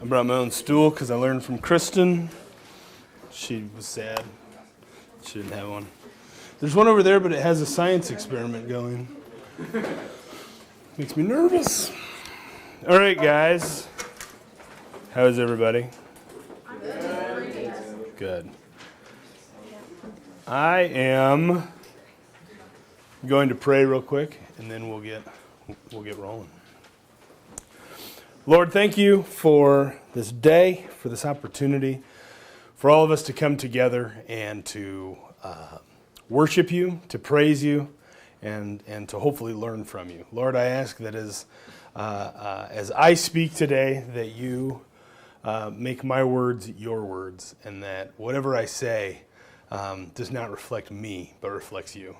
I brought my own stool because I learned from Kristen. She was sad. She didn't have one. There's one over there, but it has a science experiment going. Makes me nervous. All right, guys. How is everybody? Good. I am going to pray real quick, and then we'll get rolling. Lord, thank you for this day, for this opportunity, for all of us to come together and to worship you, to praise you, and to hopefully learn from you. Lord, I ask that as I speak today, that you make my words your words, and that whatever I say does not reflect me, but reflects you.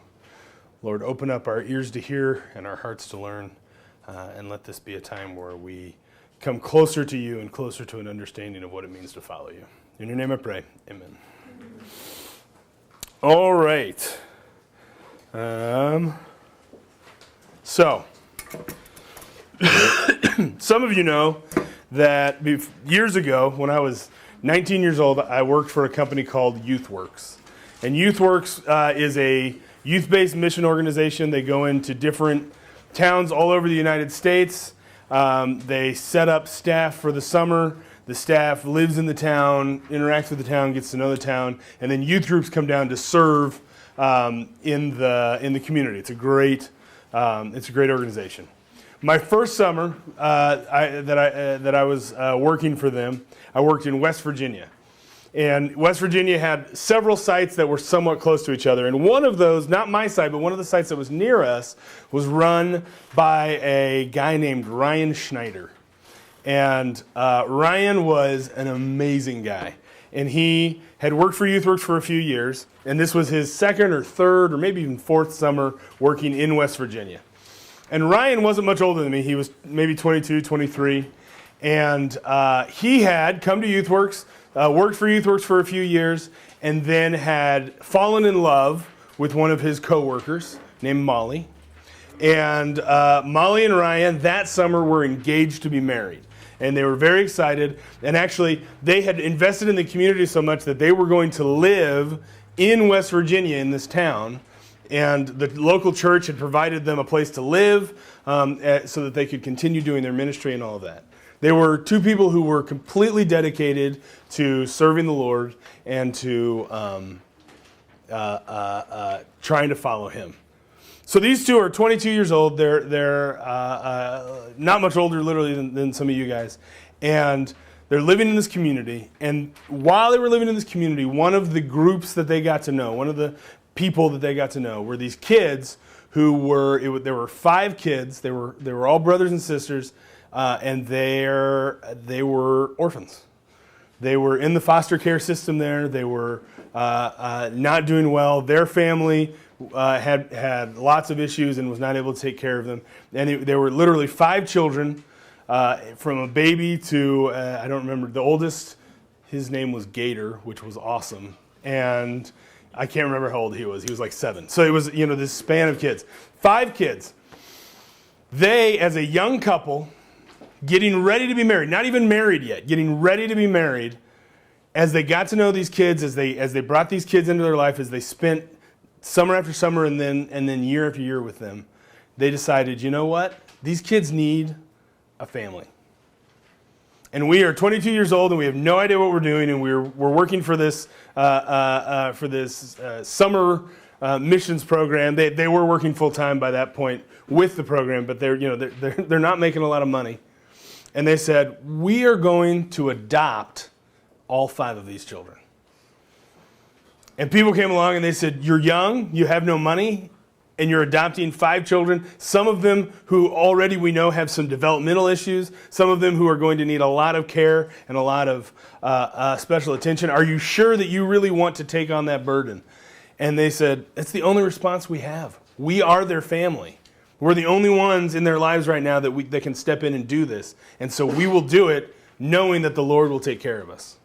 Lord, open up our ears to hear and our hearts to learn, and let this be a time where we come closer to you and closer to an understanding of what it means to follow you. In your name I pray, amen. All right. So, some of you know that years ago, when I was 19 years old, I worked for a company called YouthWorks. And YouthWorks is a youth-based mission organization. They go into different towns all over the United States. They set up staff for the summer. The staff lives in the town, interacts with the town, gets to know the town, and then youth groups come down to serve in the community. It's a great organization. My first summer that I was working for them, I worked in West Virginia. And West Virginia had several sites that were somewhat close to each other. And one of those, not my site, but one of the sites that was near us, was run by a guy named Ryan Schneider. And Ryan was an amazing guy. And he had worked for YouthWorks for a few years. And this was his second or third or maybe even fourth summer working in West Virginia. And Ryan wasn't much older than me. He was maybe 22, 23. And he had come to YouthWorks, worked for YouthWorks for a few years, and then had fallen in love with one of his coworkers named Molly. And Molly and Ryan that summer were engaged to be married. And they were very excited. And actually, they had invested in the community so much that they were going to live in West Virginia in this town. And the local church had provided them a place to live so that they could continue doing their ministry and all of that. They were two people who were completely dedicated to serving the Lord and to trying to follow Him. So these two are 22 years old. They're not much older, literally, than some of you guys. And they're living in this community. And while they were living in this community, one of the groups that they got to know, one of the people that they got to know, were these kids who there were 5 kids. They were all brothers and sisters. And they were orphans. They were in the foster care system there. They were not doing well. Their family had lots of issues and was not able to take care of them. And there were literally 5 children, from a baby to, I don't remember, the oldest, his name was Gator, which was awesome. And I can't remember how old he was. He was like 7. So it was, this span of kids. 5 kids. They, as a young couple, getting ready to be married, not even married yet, getting ready to be married, as they got to know these kids, as they brought these kids into their life, as they spent summer after summer and then year after year with them, they decided, you know what? These kids need a family. And we are 22 years old and we have no idea what we're doing, and we're working for this summer missions program. They were working full time by that point with the program, but they're not making a lot of money. And they said, we are going to adopt all 5 of these children. And people came along and they said, you're young, you have no money, and you're adopting 5 children, some of them who already we know have some developmental issues, some of them who are going to need a lot of care and a lot of special attention. Are you sure that you really want to take on that burden? And they said, it's the only response we have. We are their family. We're the only ones in their lives right now that can step in and do this. And so we will do it knowing that the Lord will take care of us.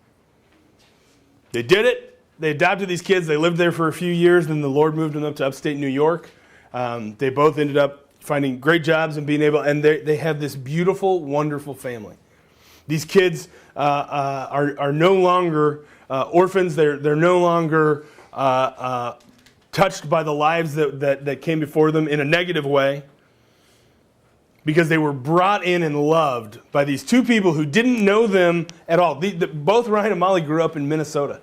They did it. They adopted these kids. They lived there for a few years. Then the Lord moved them up to upstate New York. They both ended up finding great jobs and being able, and they have this beautiful, wonderful family. These kids are no longer orphans. They're no longer touched by the lives that came before them in a negative way, because they were brought in and loved by these two people who didn't know them at all. Both Ryan and Molly grew up in Minnesota.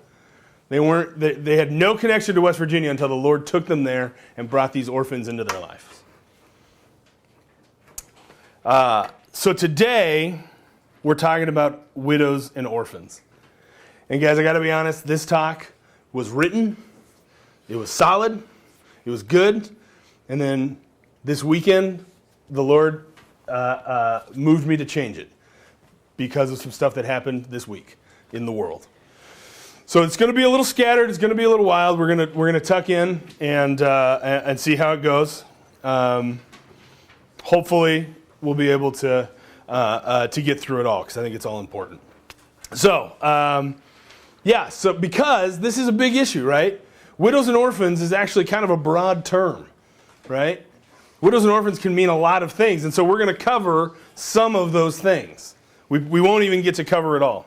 They had no connection to West Virginia until the Lord took them there and brought these orphans into their lives. So today, we're talking about widows and orphans. And guys, I got to be honest, this talk was written, it was solid, it was good, and then this weekend, the Lord moved me to change it because of some stuff that happened this week in the world. So it's going to be a little scattered. It's going to be a little wild. We're going to tuck in and see how it goes. Hopefully, we'll be able to get through it all, because I think it's all important. So, so because this is a big issue, right? Widows and orphans is actually kind of a broad term, right? Widows and orphans can mean a lot of things, and so we're going to cover some of those things. We won't even get to cover it all.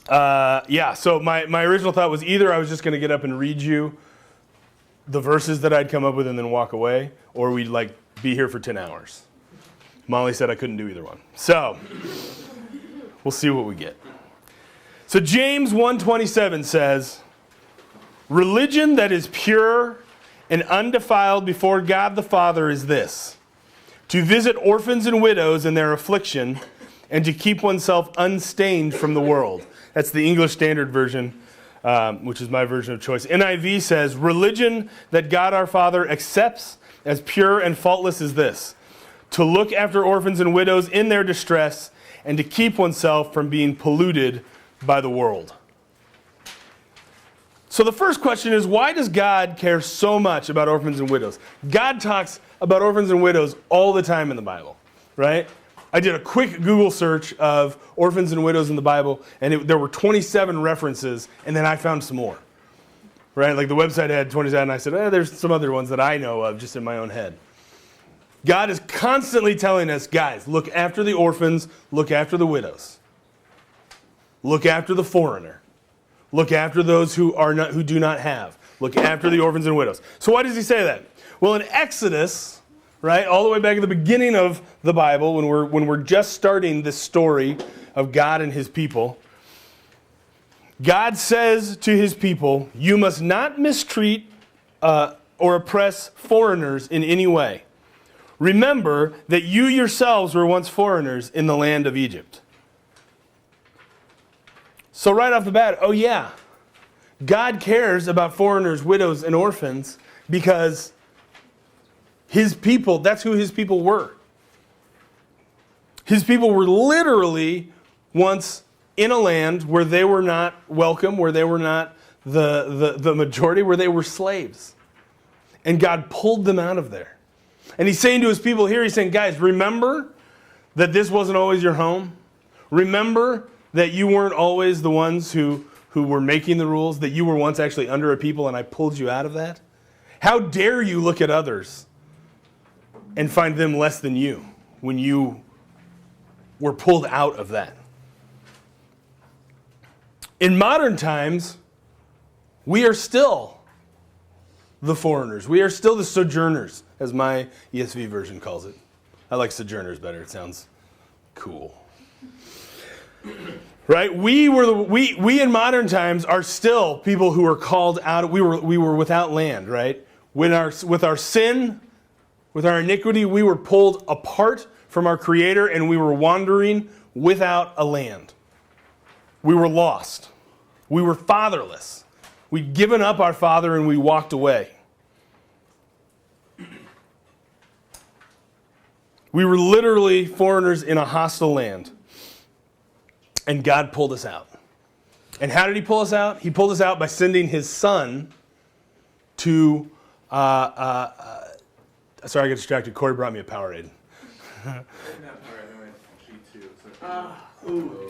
So my original thought was either I was just going to get up and read you the verses that I'd come up with and then walk away, or we'd be here for 10 hours. Molly said I couldn't do either one. So we'll see what we get. So James 1:27 says, "Religion that is pure and undefiled before God the Father is this: to visit orphans and widows in their affliction, and to keep oneself unstained from the world." That's the English Standard Version, which is my version of choice. NIV says, "Religion that God our Father accepts as pure and faultless is this: to look after orphans and widows in their distress, and to keep oneself from being polluted by the world." So the first question is, why does God care so much about orphans and widows? God talks about orphans and widows all the time in the Bible, right? I did a quick Google search of orphans and widows in the Bible, and there were 27 references, and then I found some more, right? Like the website had 27, and I said, there's some other ones that I know of just in my own head. God is constantly telling us, guys, look after the orphans, look after the widows. Look after the foreigner. Look after those who do not have. Look after the orphans and widows. So why does he say that? Well, in Exodus, right, all the way back at the beginning of the Bible, when we're just starting this story of God and his people, God says to his people, "You must not mistreat or oppress foreigners in any way. Remember that you yourselves were once foreigners in the land of Egypt." So right off the bat, oh yeah, God cares about foreigners, widows, and orphans because his people, that's who his people were. His people were literally once in a land where they were not welcome, where they were not the majority, where they were slaves. And God pulled them out of there. And he's saying to his people here, he's saying, guys, remember that this wasn't always your home. Remember that you weren't always the ones who were making the rules, that you were once actually under a people and I pulled you out of that. How dare you look at others and find them less than you when you were pulled out of that? In modern times, we are still the foreigners. We are still the sojourners, as my ESV version calls it. I like sojourners better. It sounds cool. Right? We in modern times are still people who are called out. We were without land, right? With our sin, with our iniquity, we were pulled apart from our Creator and we were wandering without a land. We were lost. We were fatherless. We'd given up our father and we walked away. We were literally foreigners in a hostile land. And God pulled us out. And how did he pull us out? He pulled us out by sending his son to... sorry, I got distracted. Corey brought me a Powerade.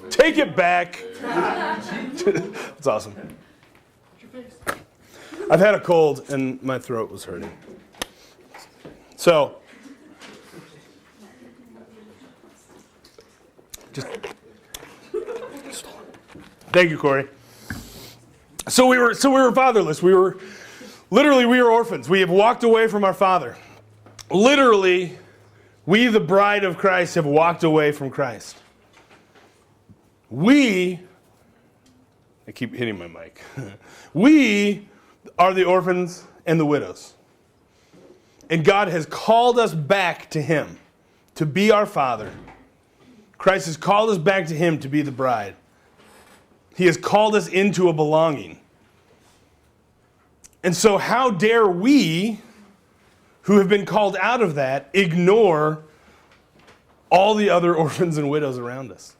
Take it back. That's awesome. I've had a cold and my throat was hurting. So, Thank you, Corey. So we were fatherless. We were orphans. We have walked away from our father. Literally, we, the bride of Christ, have walked away from Christ. I keep hitting my mic. We are the orphans and the widows. And God has called us back to Him to be our Father. Christ has called us back to Him to be the bride. He has called us into a belonging. And so how dare we, who have been called out of that, ignore all the other orphans and widows around us?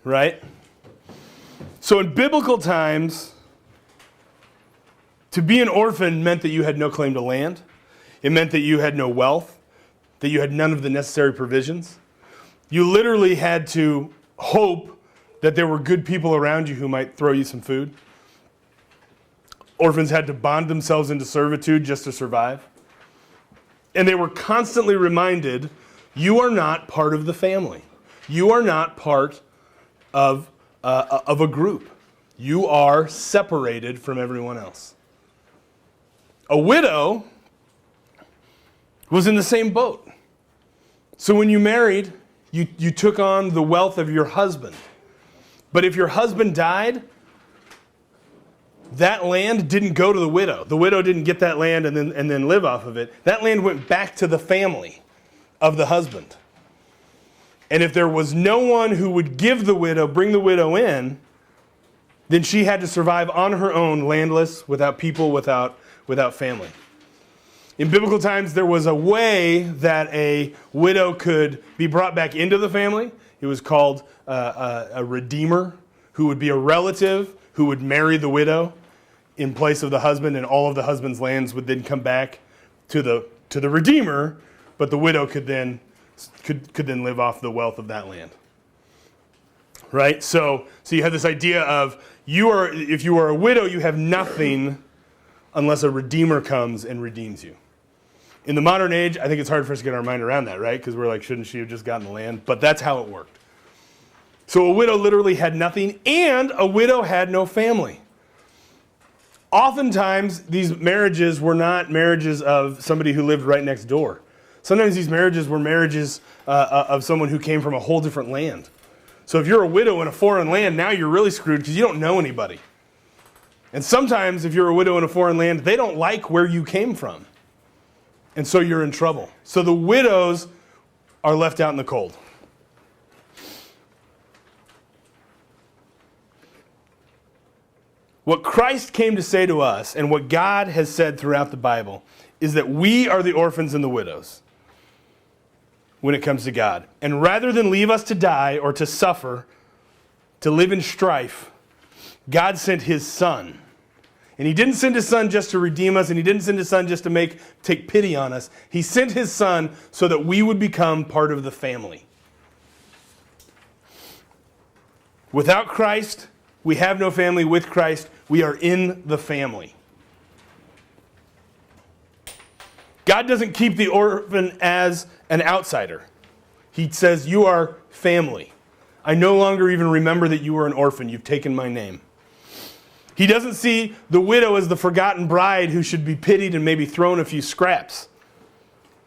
Right? So in biblical times, to be an orphan meant that you had no claim to land. It meant that you had no wealth, that you had none of the necessary provisions. You literally had to hope that there were good people around you who might throw you some food. Orphans had to bond themselves into servitude just to survive. And they were constantly reminded, you are not part of the family. You are not part of a group. You are separated from everyone else. A widow was in the same boat. So when you married, you took on the wealth of your husband. But if your husband died, that land didn't go to the widow. The widow didn't get that land and then live off of it. That land went back to the family of the husband. And if there was no one who would bring the widow in, then she had to survive on her own, landless, without people, without family. In biblical times, there was a way that a widow could be brought back into the family. It was called a redeemer, who would be a relative who would marry the widow in place of the husband, and all of the husband's lands would then come back to the redeemer, but the widow could then live off the wealth of that land. Right? So you have this idea of if you are a widow, you have nothing unless a redeemer comes and redeems you. In the modern age, I think it's hard for us to get our mind around that, right? Because we're like, shouldn't she have just gotten the land? But that's how it worked. So a widow literally had nothing, and a widow had no family. Oftentimes, these marriages were not marriages of somebody who lived right next door. Sometimes these marriages were marriages of someone who came from a whole different land. So if you're a widow in a foreign land, now you're really screwed because you don't know anybody. And sometimes if you're a widow in a foreign land, they don't like where you came from. And so you're in trouble. So the widows are left out in the cold. What Christ came to say to us, and what God has said throughout the Bible, is that we are the orphans and the widows when it comes to God. And rather than leave us to die or to suffer, to live in strife, God sent His Son. And He didn't send His Son just to redeem us, and He didn't send His Son just to take pity on us. He sent His Son so that we would become part of the family. Without Christ, we have no family. With Christ, we are in the family. God doesn't keep the orphan as an outsider. He says, you are family. I no longer even remember that you were an orphan. You've taken my name. He doesn't see the widow as the forgotten bride who should be pitied and maybe thrown a few scraps.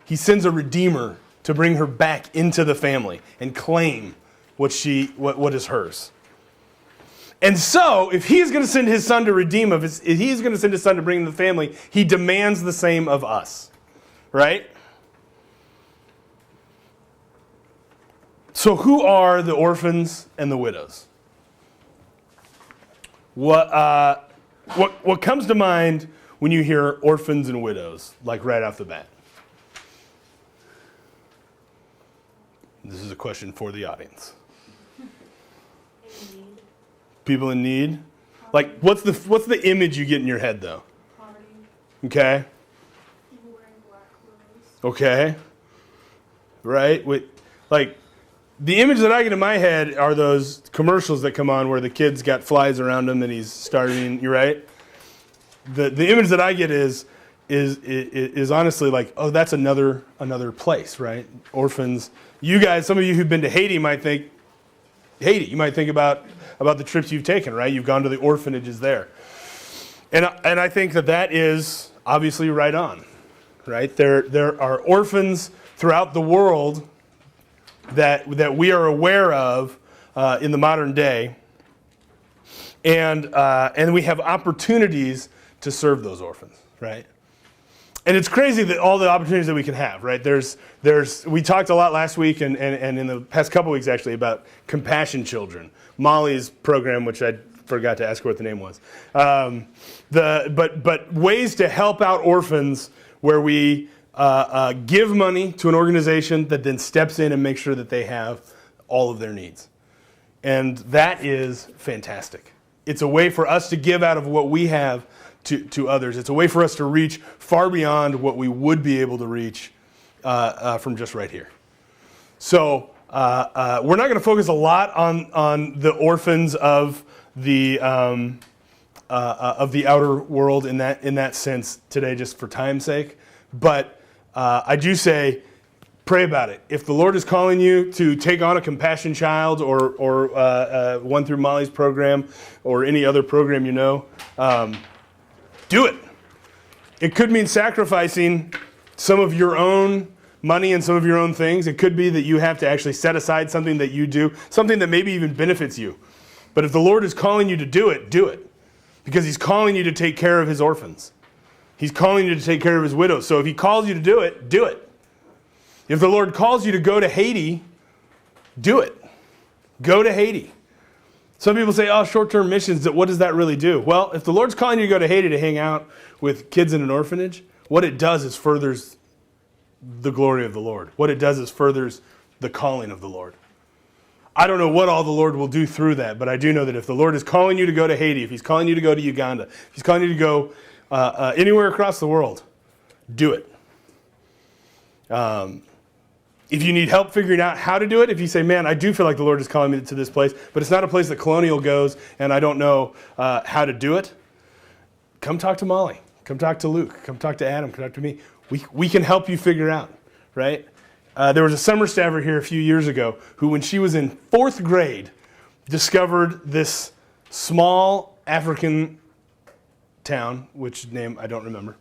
He sends a redeemer to bring her back into the family and claim what is hers. And so, if He's going to send His Son to redeem us, if He's going to send His Son to bring the family, He demands the same of us. Right? So who are the orphans and the widows? What comes to mind when you hear orphans and widows, like right off the bat? This is a question for the audience. People in need? Like, what's the image you get in your head, though? Poverty. Okay. People wearing black clothes. Okay. Right? Like, the image that I get in my head are those commercials that come on where the kid's got flies around him and he's starving. You're right? The image that I get is is honestly like, oh, that's another place, right? Orphans. You guys, some of you who've been to Haiti might think, Haiti. You might think about the trips you've taken, right? You've gone to the orphanages there. And I think that is obviously right on, right? There are orphans throughout the world that we are aware of in the modern day, and we have opportunities to serve those orphans, right? And it's crazy that all the opportunities that we can have, right? We talked a lot last week and in the past couple weeks actually about Compassion Children, Molly's program, which I forgot to ask her what the name was. But ways to help out orphans where we give money to an organization that then steps in and makes sure that they have all of their needs. And that is fantastic. It's a way for us to give out of what we have to others. It's a way for us to reach far beyond what we would be able to reach from just right here. So we're not going to focus a lot on the orphans of the outer world in that sense today, just for time's sake. But I do say, pray about it. If the Lord is calling you to take on a compassion child or one through Molly's program or any other program you know, do it. It could mean sacrificing some of your own money and some of your own things. It could be that you have to actually set aside something that you do, something that maybe even benefits you. But if the Lord is calling you to do it, do it. Because He's calling you to take care of His orphans. He's calling you to take care of His widows. So if He calls you to do it, do it. If the Lord calls you to go to Haiti, do it. Go to Haiti. Some people say, oh, short-term missions, what does that really do? Well, if the Lord's calling you to go to Haiti to hang out with kids in an orphanage, what it does is furthers the glory of the Lord. What it does is furthers the calling of the Lord. I don't know what all the Lord will do through that, but I do know that if the Lord is calling you to go to Haiti, if He's calling you to go to Uganda, if He's calling you to go anywhere across the world, do it. If you need help figuring out how to do it, if you say, man, I do feel like the Lord is calling me to this place, but it's not a place that Colonial goes and I don't know how to do it, come talk to Molly. Come talk to Luke. Come talk to Adam. Come talk to me. We can help you figure out, right? There was a summer stabber here a few years ago who, when she was in 4th grade, discovered this small African town, which name I don't remember.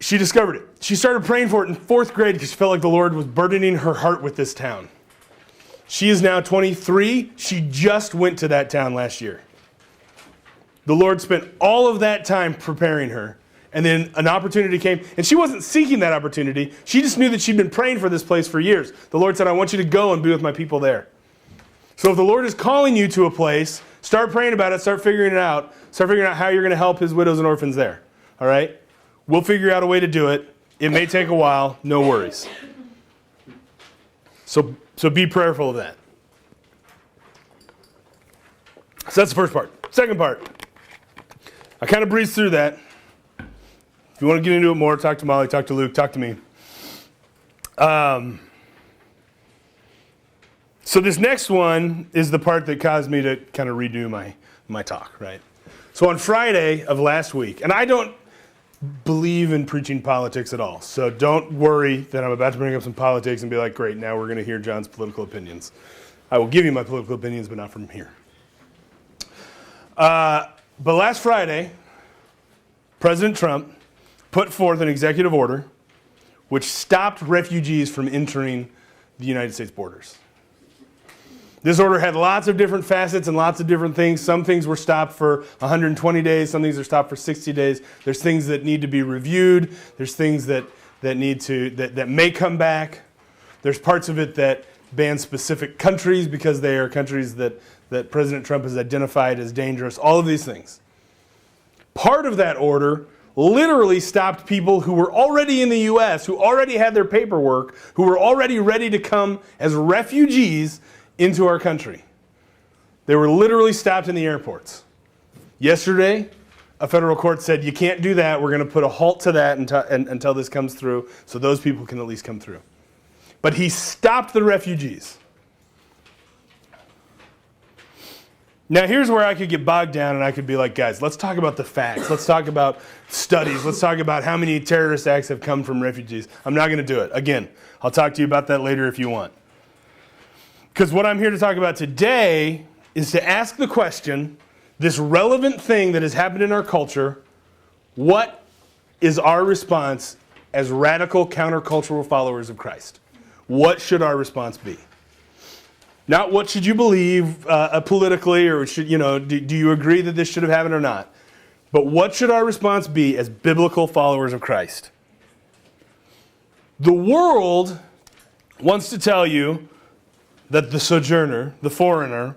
She discovered it. She started praying for it in 4th grade because she felt like the Lord was burdening her heart with this town. She is now 23. She just went to that town last year. The Lord spent all of that time preparing her, and then an opportunity came, and she wasn't seeking that opportunity. She just knew that she'd been praying for this place for years. The Lord said, I want you to go and be with my people there. So if the Lord is calling you to a place, start praying about it, start figuring it out. Start figuring out how you're going to help His widows and orphans there. All right? We'll figure out a way to do it. It may take a while. No worries. So be prayerful of that. So that's the first part. Second part. I kind of breezed through that. If you want to get into it more, talk to Molly, talk to Luke, talk to me. So this next one is the part that caused me to kind of redo my talk, right? So on Friday of last week, and I don't believe in preaching politics at all, so don't worry that I'm about to bring up some politics and be like, great, now we're going to hear John's political opinions. I will give you my political opinions, but not from here. But last Friday, President Trump put forth an executive order which stopped refugees from entering the United States borders. This order had lots of different facets and lots of different things. Some things were stopped for 120 days. Some things are stopped for 60 days. There's things that need to be reviewed. There's things that may come back. There's parts of it that ban specific countries because they are countries that President Trump has identified as dangerous. All of these things. Part of that order literally stopped people who were already in the U.S., who already had their paperwork, who were already ready to come as refugees into our country. They were literally stopped in the airports. Yesterday, a federal court said, you can't do that. We're going to put a halt to that until this comes through, so those people can at least come through. But he stopped the refugees. Now, here's where I could get bogged down and I could be like, guys, let's talk about the facts. Let's talk about studies. Let's talk about how many terrorist acts have come from refugees. I'm not going to do it. Again, I'll talk to you about that later if you want. Because what I'm here to talk about today is to ask the question, this relevant thing that has happened in our culture, what is our response as radical countercultural followers of Christ? What should our response be? Not what should you believe politically, or should do you agree that this should have happened or not? But what should our response be as biblical followers of Christ? The world wants to tell you that the sojourner, the foreigner,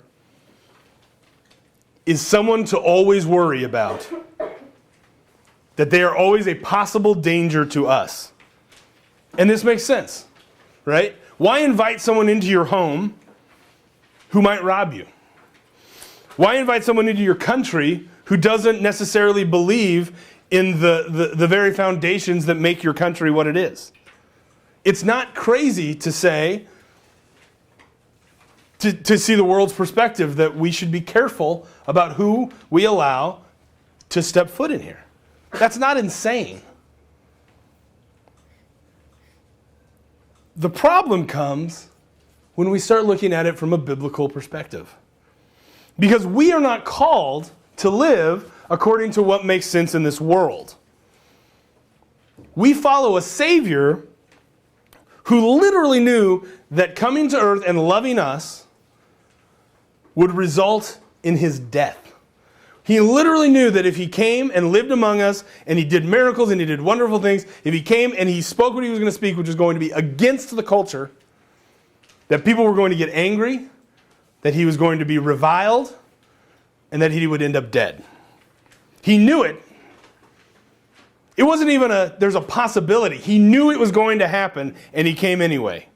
is someone to always worry about. That they are always a possible danger to us. And this makes sense, right? Why invite someone into your home who might rob you? Why invite someone into your country who doesn't necessarily believe in the very foundations that make your country what it is? It's not crazy to say, to see the world's perspective, that we should be careful about who we allow to step foot in here. That's not insane. The problem comes when we start looking at it from a biblical perspective. Because we are not called to live according to what makes sense in this world. We follow a Savior who literally knew that coming to earth and loving us would result in his death. He literally knew that if he came and lived among us and he did miracles and he did wonderful things, if he came and he spoke what he was going to speak, which was going to be against the culture, that people were going to get angry, that he was going to be reviled, and that he would end up dead. He knew it. It wasn't even there's a possibility. He knew it was going to happen, and he came anyway.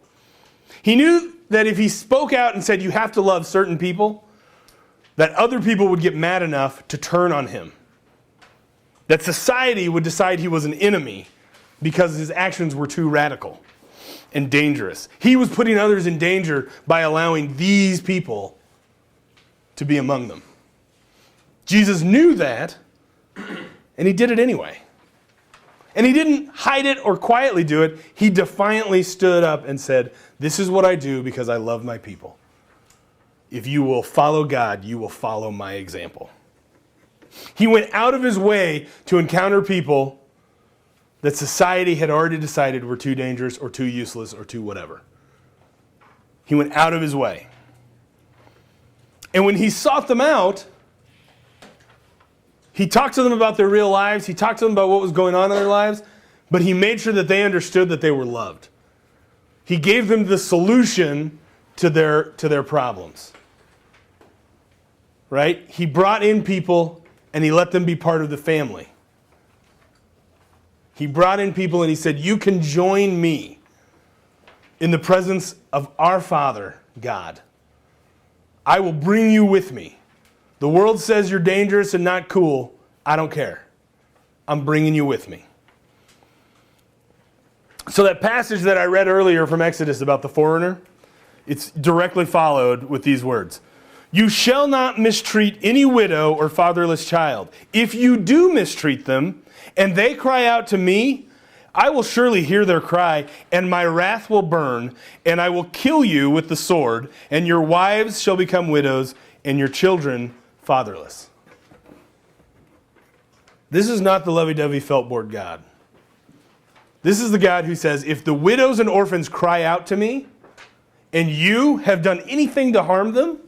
He knew that if he spoke out and said, you have to love certain people, that other people would get mad enough to turn on him. That society would decide he was an enemy because his actions were too radical and dangerous. He was putting others in danger by allowing these people to be among them. Jesus knew that, and he did it anyway. And he didn't hide it or quietly do it. He defiantly stood up and said, this is what I do because I love my people. If you will follow God, you will follow my example. He went out of his way to encounter people that society had already decided were too dangerous or too useless or too whatever. He went out of his way. And when he sought them out, he talked to them about their real lives. He talked to them about what was going on in their lives. But he made sure that they understood that they were loved. He gave them the solution to their problems. Right? He brought in people and he let them be part of the family. He brought in people and he said, you can join me in the presence of our Father, God. I will bring you with me. The world says you're dangerous and not cool. I don't care. I'm bringing you with me. So that passage that I read earlier from Exodus about the foreigner, it's directly followed with these words. You shall not mistreat any widow or fatherless child. If you do mistreat them, and they cry out to me, I will surely hear their cry, and my wrath will burn, and I will kill you with the sword, and your wives shall become widows, and your children fatherless. This is not the lovey-dovey felt-board God. This is the God who says, if the widows and orphans cry out to me, and you have done anything to harm them,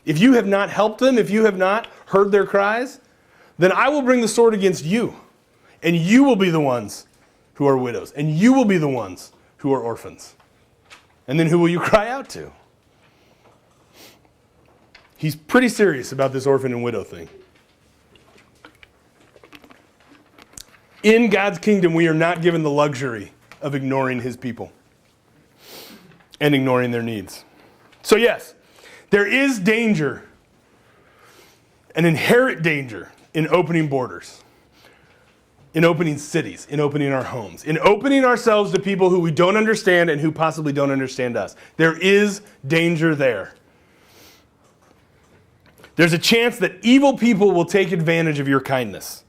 if you have not helped them, if you have not heard their cries, then I will bring the sword against you. And you will be the ones who are widows. And you will be the ones who are orphans. And then who will you cry out to? He's pretty serious about this orphan and widow thing. In God's kingdom, we are not given the luxury of ignoring his people and ignoring their needs. So yes, there is danger, an inherent danger in opening borders, in opening cities, in opening our homes, in opening ourselves to people who we don't understand and who possibly don't understand us. There is danger there. There's a chance that evil people will take advantage of your kindness.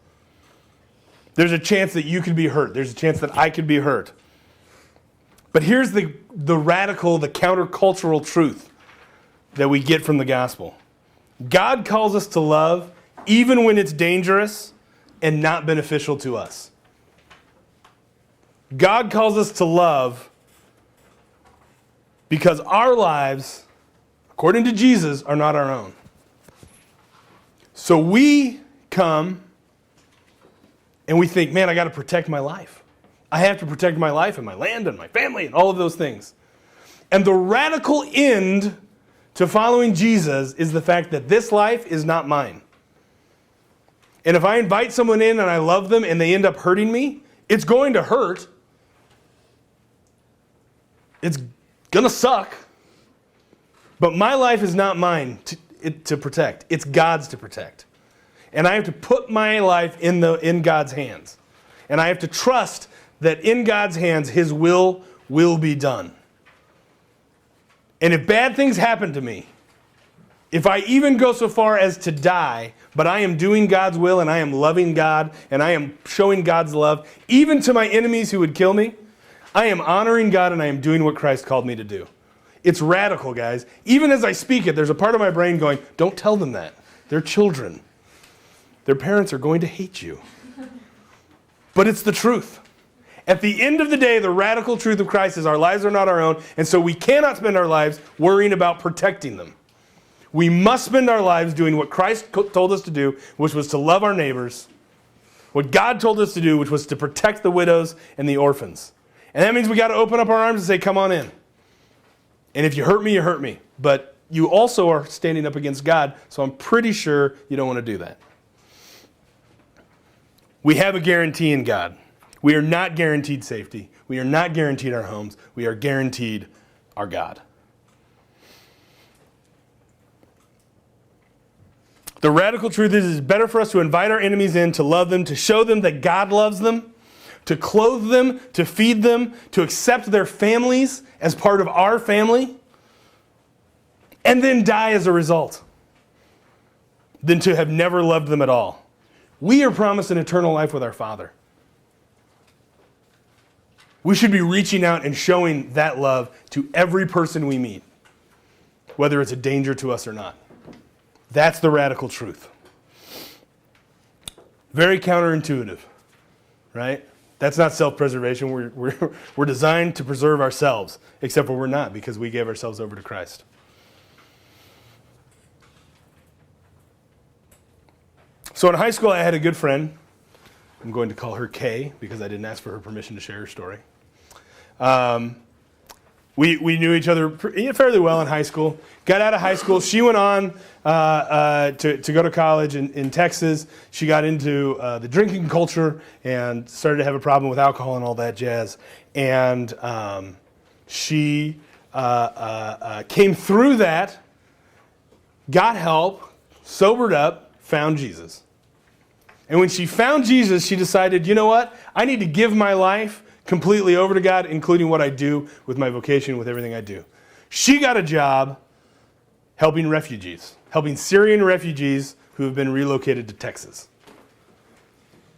There's a chance that you could be hurt. There's a chance that I could be hurt. But here's the radical, the countercultural truth that we get from the gospel. God calls us to love even when it's dangerous and not beneficial to us. God calls us to love because our lives, according to Jesus, are not our own. So we come and we think, man, I got to protect my life. I have to protect my life and my land and my family and all of those things. And the radical end to following Jesus is the fact that this life is not mine. And if I invite someone in and I love them and they end up hurting me, it's going to hurt. It's going to suck. But my life is not mine to protect. It's God's to protect. And I have to put my life in God's hands. And I have to trust that in God's hands, His will be done. And if bad things happen to me, if I even go so far as to die, but I am doing God's will and I am loving God and I am showing God's love, even to my enemies who would kill me, I am honoring God and I am doing what Christ called me to do. It's radical, guys. Even as I speak it, there's a part of my brain going, don't tell them that. They're children. Their parents are going to hate you. But it's the truth. At the end of the day, the radical truth of Christ is our lives are not our own, and so we cannot spend our lives worrying about protecting them. We must spend our lives doing what Christ told us to do, which was to love our neighbors. What God told us to do, which was to protect the widows and the orphans. And that means we got to open up our arms and say, come on in. And if you hurt me, you hurt me. But you also are standing up against God, so I'm pretty sure you don't want to do that. We have a guarantee in God. We are not guaranteed safety. We are not guaranteed our homes. We are guaranteed our God. The radical truth is it's better for us to invite our enemies in, to love them, to show them that God loves them, to clothe them, to feed them, to accept their families as part of our family, and then die as a result, than to have never loved them at all. We are promised an eternal life with our Father. We should be reaching out and showing that love to every person we meet, whether it's a danger to us or not. That's the radical truth. Very counterintuitive, right? That's not self-preservation. We're designed to preserve ourselves, except for we're not, because we gave ourselves over to Christ. So in high school, I had a good friend. I'm going to call her Kay, because I didn't ask for her permission to share her story. We knew each other fairly well in high school. Got out of high school. She went on to go to college in Texas. She got into the drinking culture and started to have a problem with alcohol and all that jazz. And she came through that, got help, sobered up, found Jesus. And when she found Jesus, she decided, you know what? I need to give my life completely over to God, including what I do with my vocation, with everything I do. She got a job helping refugees, helping Syrian refugees who have been relocated to Texas.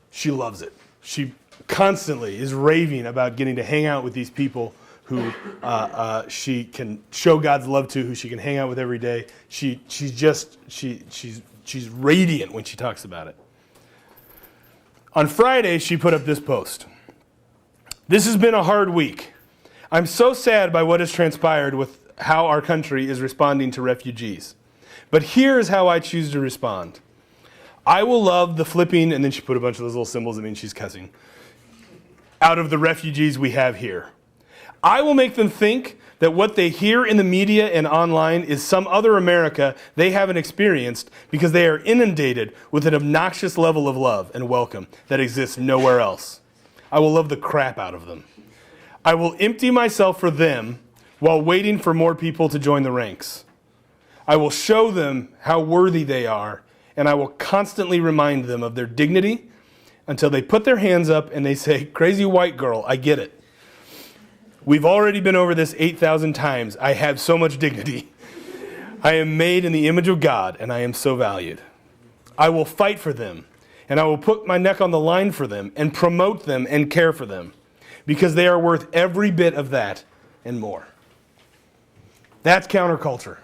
She loves it. She constantly is raving about getting to hang out with these people who she can show God's love to, who she can hang out with every day. She's radiant when she talks about it. On Friday, she put up this post. This has been a hard week. I'm so sad by what has transpired with how our country is responding to refugees. But here is how I choose to respond. I will love the flipping, and then she put a bunch of those little symbols that mean she's cussing, out of the refugees we have here. I will make them think that what they hear in the media and online is some other America they haven't experienced because they are inundated with an obnoxious level of love and welcome that exists nowhere else. I will love the crap out of them. I will empty myself for them while waiting for more people to join the ranks. I will show them how worthy they are, and I will constantly remind them of their dignity until they put their hands up and they say, "Crazy white girl, I get it. We've already been over this 8,000 times. I have so much dignity. I am made in the image of God, and I am so valued. I will fight for them, and I will put my neck on the line for them, and promote them and care for them, because they are worth every bit of that and more. That's counterculture.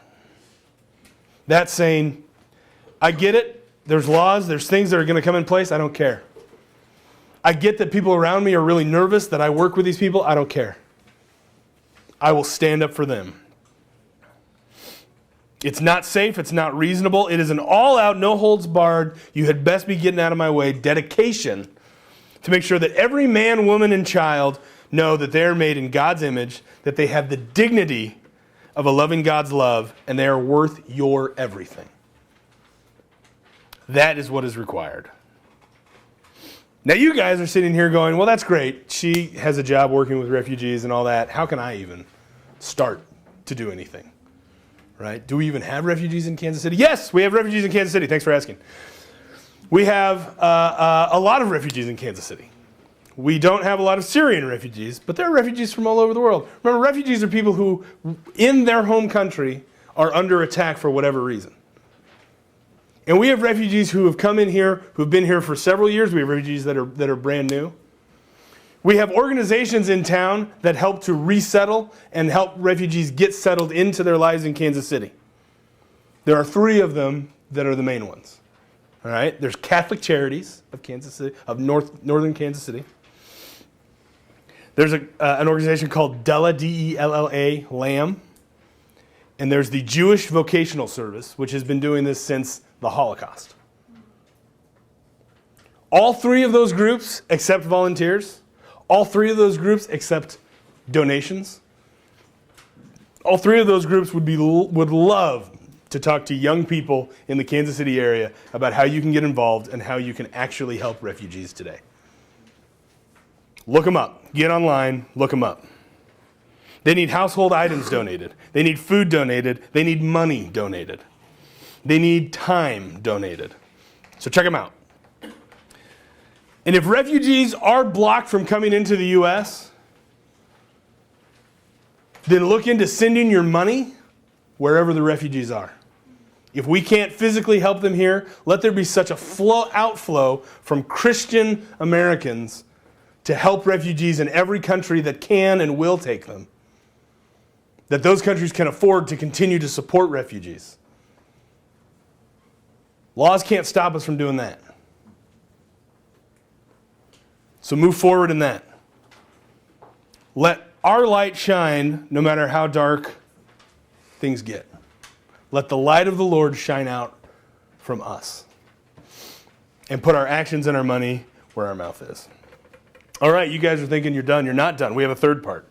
That's saying, I get it. There's laws. There's things that are going to come in place. I don't care. I get that people around me are really nervous that I work with these people. I don't care. I will stand up for them. It's not safe. It's not reasonable. It is an all-out, no-holds-barred, you had best be getting out of my way dedication to make sure that every man, woman, and child know that they are made in God's image, that they have the dignity of a loving God's love, and they are worth your everything. That is what is required. Now you guys are sitting here going, well, that's great. She has a job working with refugees and all that. How can I even start to do anything? Right? Do we even have refugees in Kansas City? Yes, we have refugees in Kansas City. Thanks for asking. We have a lot of refugees in Kansas City. We don't have a lot of Syrian refugees, but there are refugees from all over the world. Remember, refugees are people who, in their home country, are under attack for whatever reason. And we have refugees who have come in here, who have been here for several years. We have refugees that are brand new. We have organizations in town that help to resettle and help refugees get settled into their lives in Kansas City. There are 3 of them that are the main ones. All right? There's Catholic Charities of Kansas City, of northern Kansas City. There's an organization called Della, D-E-L-L-A, Lamb. And there's the Jewish Vocational Service, which has been doing this since the Holocaust. All 3 of those groups accept volunteers. All 3 of those groups accept donations. All 3 of those groups would love to talk to young people in the Kansas City area about how you can get involved and how you can actually help refugees today. Look them up. Get online. Look them up. They need household items donated. They need food donated. They need money donated. They need time donated. So check them out. And if refugees are blocked from coming into the U.S., then look into sending your money wherever the refugees are. If we can't physically help them here, let there be such a outflow from Christian Americans to help refugees in every country that can and will take them, that those countries can afford to continue to support refugees. Laws can't stop us from doing that. So move forward in that. Let our light shine no matter how dark things get. Let the light of the Lord shine out from us. And put our actions and our money where our mouth is. All right, you guys are thinking you're done. You're not done. We have a third part.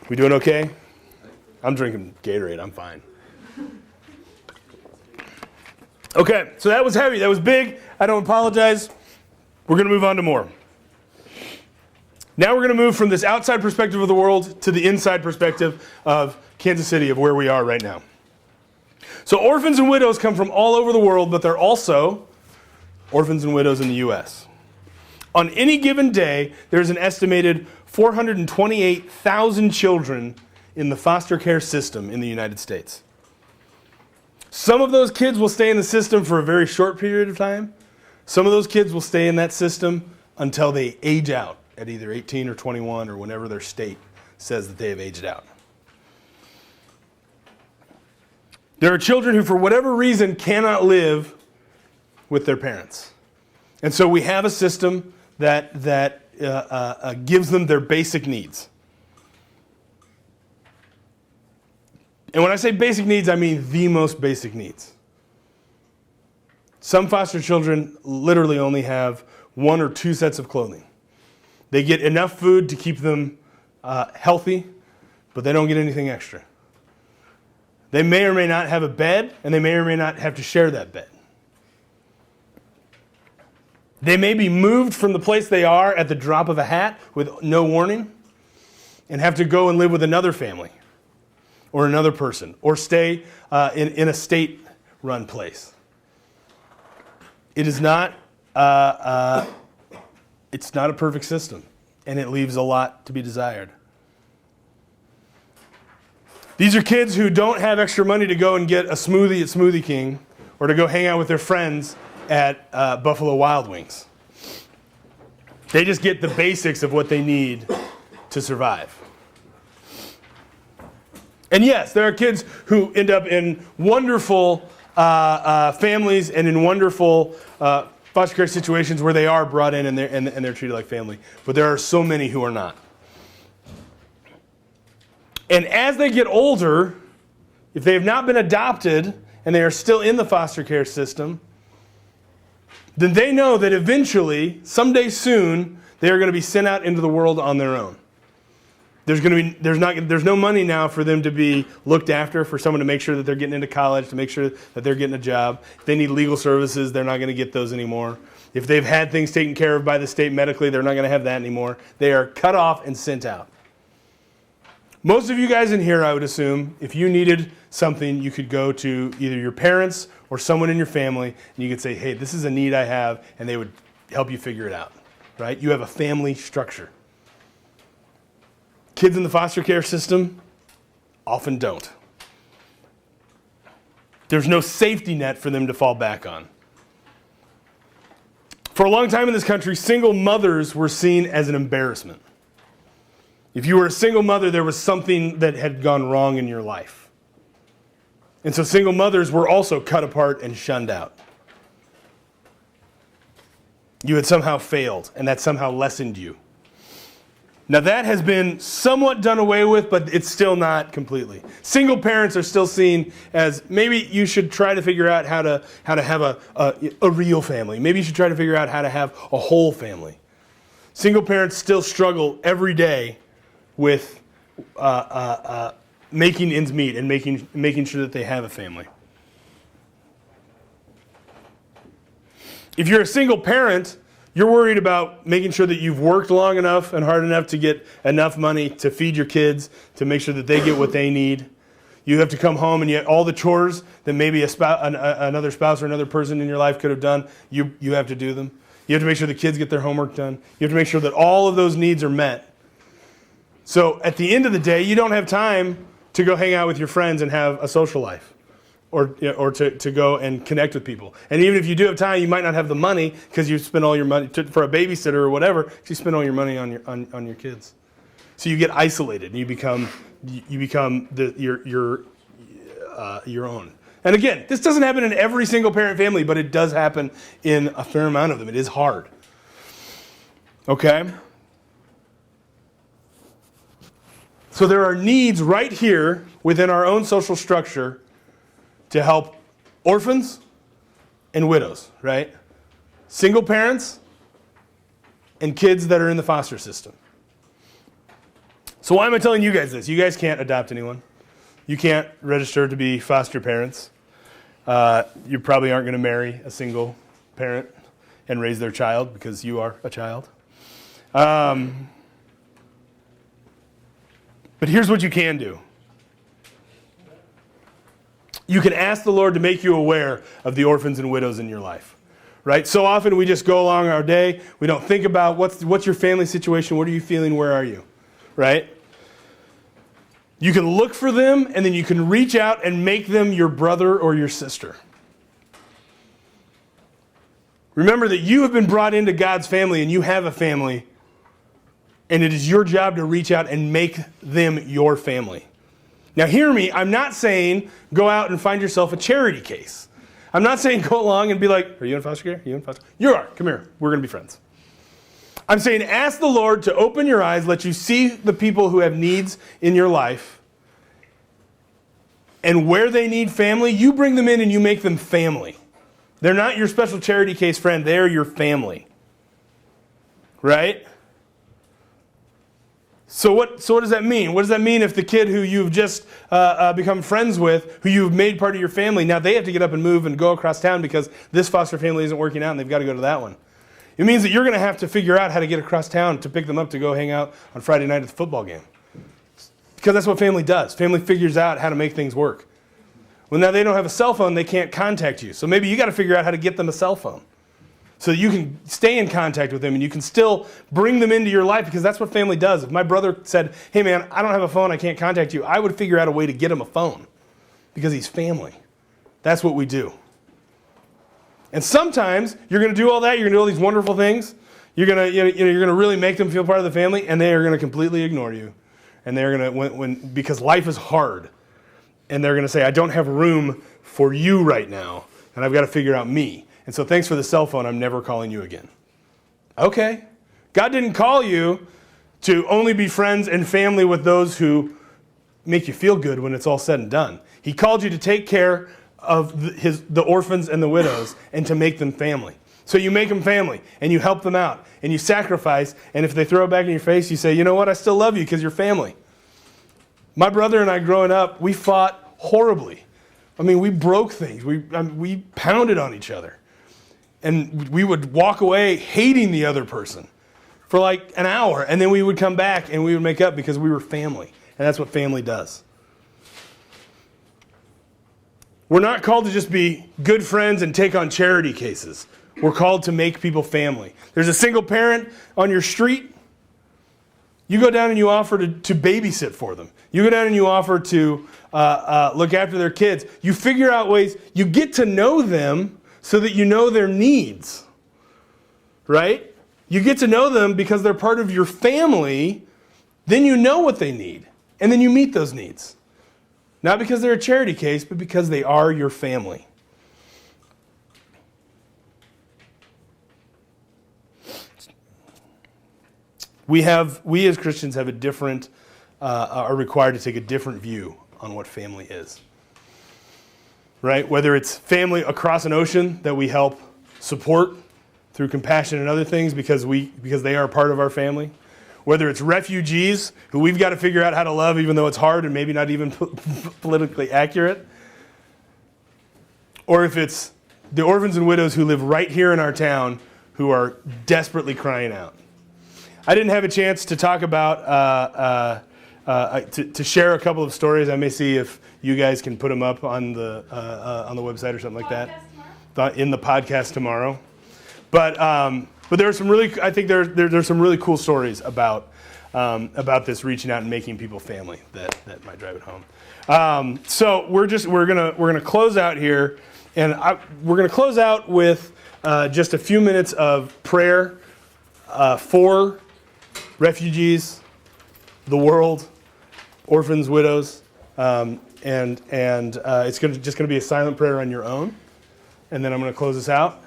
We doing okay? I'm drinking Gatorade. I'm fine. Okay, so that was heavy. That was big. I don't apologize. We're going to move on to more. Now we're going to move from this outside perspective of the world to the inside perspective of Kansas City, of where we are right now. So orphans and widows come from all over the world, but they're also orphans and widows in the U.S. On any given day, there's an estimated 428,000 children in the foster care system in the United States. Some of those kids will stay in the system for a very short period of time. Some of those kids will stay in that system until they age out at either 18 or 21 or whenever their state says that they have aged out. There are children who, for whatever reason, cannot live with their parents. And so we have a system that gives them their basic needs. And when I say basic needs, I mean the most basic needs. Some foster children literally only have 1 or 2 sets of clothing. They get enough food to keep them healthy, but they don't get anything extra. They may or may not have a bed, and they may or may not have to share that bed. They may be moved from the place they are at the drop of a hat with no warning and have to go and live with another family or another person or stay in a state-run place. It is not, it's not a perfect system, and it leaves a lot to be desired. These are kids who don't have extra money to go and get a smoothie at Smoothie King or to go hang out with their friends at Buffalo Wild Wings. They just get the basics of what they need to survive. And yes, there are kids who end up in wonderful families and in wonderful foster care situations where they are brought in and they're treated like family. But there are so many who are not. And as they get older, if they have not been adopted and they are still in the foster care system, then they know that eventually, someday soon, they are going to be sent out into the world on their own. There's no money now for them to be looked after, for someone to make sure that they're getting into college, to make sure that they're getting a job. If they need legal services, they're not going to get those anymore. If they've had things taken care of by the state medically, they're not going to have that anymore. They are cut off and sent out. Most of you guys in here, I would assume, if you needed something, you could go to either your parents or someone in your family, and you could say, hey, this is a need I have, and they would help you figure it out, right? You have a family structure. Kids in the foster care system often don't. There's no safety net for them to fall back on. For a long time in this country, single mothers were seen as an embarrassment. If you were a single mother, there was something that had gone wrong in your life. And so single mothers were also cut apart and shunned out. You had somehow failed, and that somehow lessened you. Now that has been somewhat done away with, but it's still not completely. Single parents are still seen as maybe you should try to figure out how to have a real family. Maybe you should try to figure out how to have a whole family. Single parents still struggle every day with making ends meet and making sure that they have a family. If you're a single parent, you're worried about making sure that you've worked long enough and hard enough to get enough money to feed your kids, to make sure that they get what they need. You have to come home and yet all the chores that maybe another spouse or another person in your life could have done, you have to do them. You have to make sure the kids get their homework done. You have to make sure that all of those needs are met. So at the end of the day, you don't have time to go hang out with your friends and have a social life. Or to go and connect with people. And even if you do have time, you might not have the money because you spend all your money for a babysitter or whatever. You spend all your money on your kids, so you get isolated and you become your own. And again, this doesn't happen in every single parent family, but it does happen in a fair amount of them. It is hard. Okay. So there are needs right here within our own social structure to help orphans and widows, right? Single parents and kids that are in the foster system. So why am I telling you guys this? You guys can't adopt anyone. You can't register to be foster parents. You probably aren't going to marry a single parent and raise their child because you are a child. But here's what you can do. You can ask the Lord to make you aware of the orphans and widows in your life, right? So often we just go along our day. We don't think about what's your family situation. What are you feeling? Where are you, right? You can look for them, and then you can reach out and make them your brother or your sister. Remember that you have been brought into God's family, and you have a family, and it is your job to reach out and make them your family. Now hear me, I'm not saying go out and find yourself a charity case. I'm not saying go along and be like, are you in foster care? Are you in foster care? You are. Come here. We're going to be friends. I'm saying ask the Lord to open your eyes, let you see the people who have needs in your life. And where they need family, you bring them in and you make them family. They're not your special charity case friend. They're your family. Right? So what does that mean? What does that mean if the kid who you've just become friends with, who you've made part of your family, now they have to get up and move and go across town because this foster family isn't working out and they've got to go to that one? It means that you're going to have to figure out how to get across town to pick them up to go hang out on Friday night at the football game. Because that's what family does. Family figures out how to make things work. Well, now they don't have a cell phone, they can't contact you. So maybe you got to figure out how to get them a cell phone. so that you can stay in contact with them and you can still bring them into your life, because that's what family does. If my brother said, hey man, I don't have a phone, I can't contact you, I would figure out a way to get him a phone because he's family. That's what we do. And sometimes you're going to do all that, you're going to do all these wonderful things, you're going to, you're going to really make them feel part of the family, and they are going to completely ignore you. And they're going to, because life is hard, and they're going to say, I don't have room for you right now, and I've got to figure out me. And so thanks for the cell phone, I'm never calling you again. Okay. God didn't call you to only be friends and family with those who make you feel good when it's all said and done. He called you to take care of the orphans and the widows and to make them family. So you make them family and you help them out and you sacrifice, and if they throw it back in your face, you say, you know what, I still love you because you're family. My brother and I growing up, we fought horribly. I mean, we broke things. We pounded on each other. And we would walk away hating the other person for like an hour, and then we would come back and we would make up because we were family. And that's what family does. We're not called to just be good friends and take on charity cases. We're called to make people family. There's a single parent on your street. You go down and you offer to babysit for them. You go down and you offer to look after their kids. You figure out ways, you get to know them so that you know their needs, right? You get to know them because they're part of your family, then you know what they need, and then you meet those needs. Not because they're a charity case, but because they are your family. We as Christians have a different, are required to take a different view on what family is. Right? Whether it's family across an ocean that we help support through compassion and other things because they are part of our family. Whether it's refugees who we've got to figure out how to love even though it's hard and maybe not even politically accurate. Or if it's the orphans and widows who live right here in our town who are desperately crying out. I didn't have a chance to talk about, to share a couple of stories. I may see if you guys can put them up on the website or something like that. In the podcast tomorrow. But there are some really, I think there's some really cool stories about this reaching out and making people family that might drive it home. So we're gonna close out here, and we're gonna close out with just a few minutes of prayer for refugees, the world, orphans, widows, and it's just gonna be a silent prayer on your own, and then I'm gonna close this out.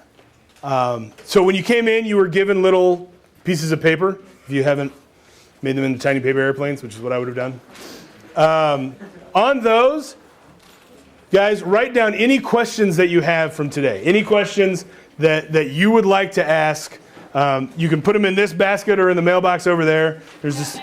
So when you came in, you were given little pieces of paper. If you haven't made them into tiny paper airplanes, which is what I would have done. On those, guys, write down any questions that you have from today. Any questions that you would like to ask. You can put them in this basket or in the mailbox over there. There's this.